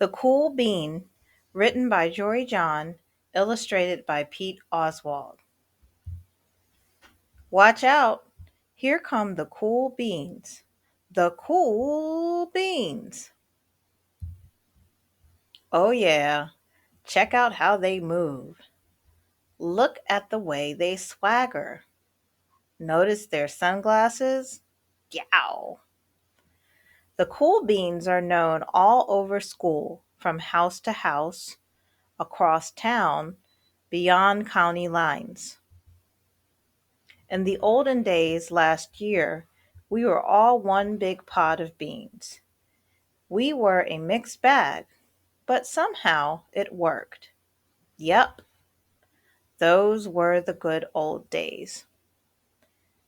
The Cool Bean, written by Jory, illustrated by Oswald. Watch out! Here come the cool beans. The cool beans. Oh yeah, check out how they move. Look at the way they swagger. Notice their sunglasses? Yow! The cool beans are known all over school, from house to house, across town, beyond county lines. In the olden days last year, we were all one big pot of beans. We were a mixed bag, but somehow it worked. Yep, those were the good old days.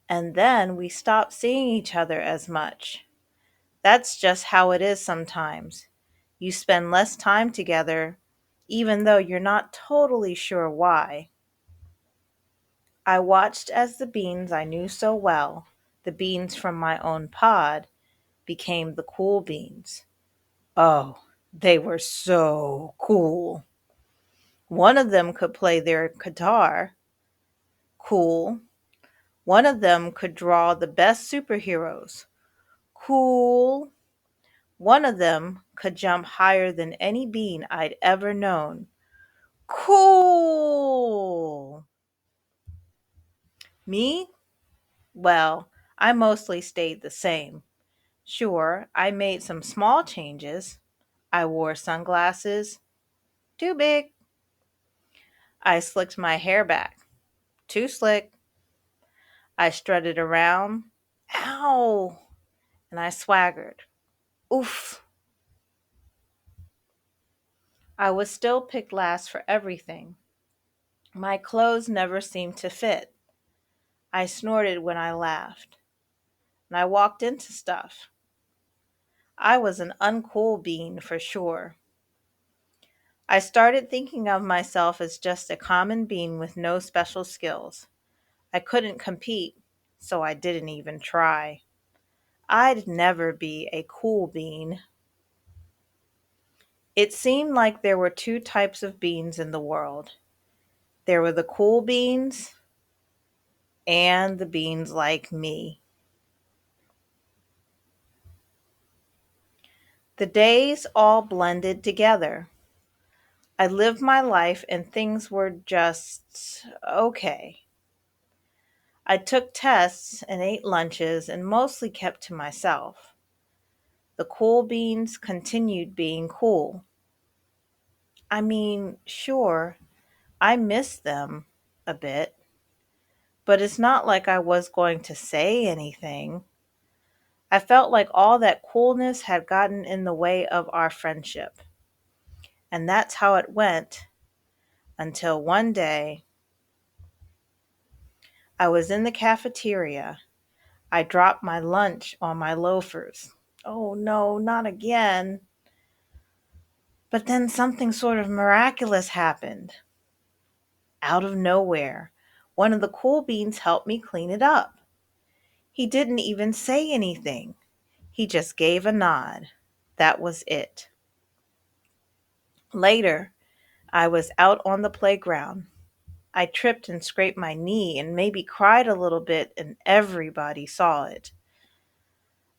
And then we stopped seeing each other as much. That's just how it is sometimes. You spend less time together, even though you're not totally sure why. I watched as the beans I knew so well, the beans from my own pod, became the cool beans. Oh, they were so cool. One of them could play their guitar. Cool. One of them could draw the best superheroes. Cool. One of them could jump higher than any bean I'd ever known. Cool. Me? Well, I mostly stayed the same. Sure, I made some small changes. I wore sunglasses. Too big. I slicked my hair back. Too slick. I strutted around. Ow! And I swaggered. Oof! I was still picked last for everything. My clothes never seemed to fit. I snorted when I laughed. And I walked into stuff. I was an uncool bean for sure. I started thinking of myself as just a common bean with no special skills. I couldn't compete, so I didn't even try. I'd never be a cool bean. It seemed like there were two types of beans in the world. There were the cool beans and the beans like me. The days all blended together. I lived my life and things were just okay. I took tests and ate lunches and mostly kept to myself. The cool beans continued being cool. I mean, sure, I missed them a bit, but it's not like I was going to say anything. I felt like all that coolness had gotten in the way of our friendship. And that's how it went until one day I was in the cafeteria. I dropped my lunch on my loafers. Oh no, not again. But then something sort of miraculous happened. Out of nowhere, one of the cool beans helped me clean it up. He didn't even say anything. He just gave a nod. That was it. Later, I was out on the playground. I tripped and scraped my knee and maybe cried a little bit, and everybody saw it.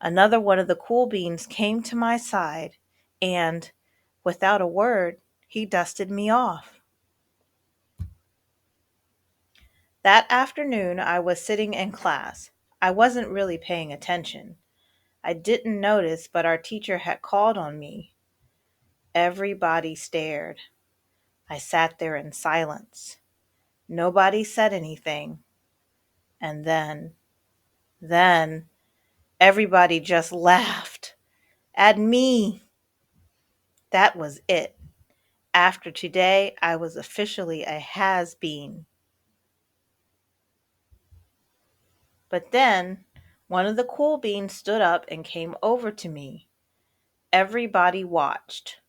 Another one of the cool beans came to my side and, without a word, he dusted me off. That afternoon, I was sitting in class. I wasn't really paying attention. I didn't notice, but our teacher had called on me. Everybody stared. I sat there in silence. Nobody said anything. And then, everybody just laughed at me. That was it. After today, I was officially a has-been. But then, one of the cool beans stood up and came over to me. Everybody watched.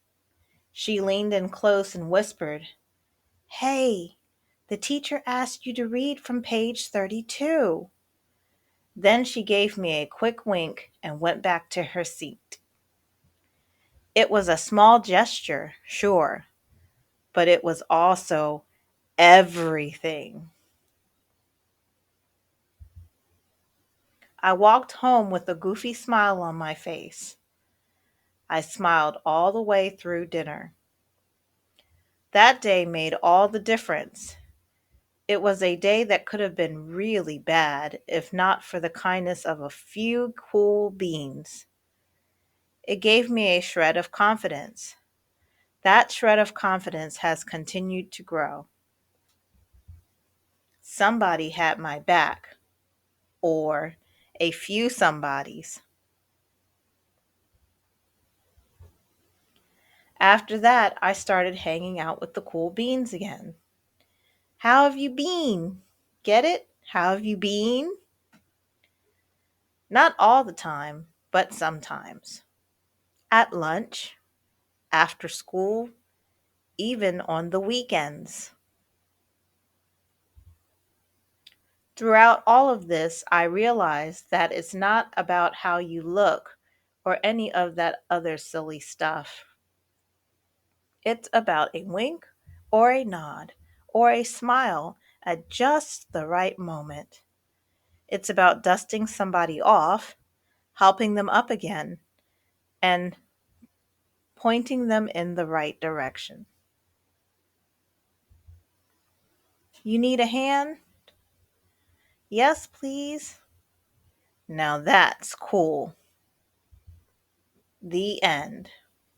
She leaned in close and whispered, "Hey, the teacher asked you to read from page 32." Then she gave me a quick wink and went back to her seat. It was a small gesture, sure, but it was also everything. I walked home with a goofy smile on my face. I smiled all the way through dinner. That day made all the difference. It was a day that could have been really bad if not for the kindness of a few cool beans. It gave me a shred of confidence. That shred of confidence has continued to grow. Somebody had my back, or a few somebodies. After that, I started hanging out with the cool beans again. How have you been? Get it? How have you been? Not all the time, but sometimes. At lunch, after school, even on the weekends. Throughout all of this, I realized that it's not about how you look or any of that other silly stuff. It's about a wink or a nod or a smile at just the right moment. It's about dusting somebody off, helping them up again, and pointing them in the right direction. You need a hand? Yes, please. Now that's cool. The end.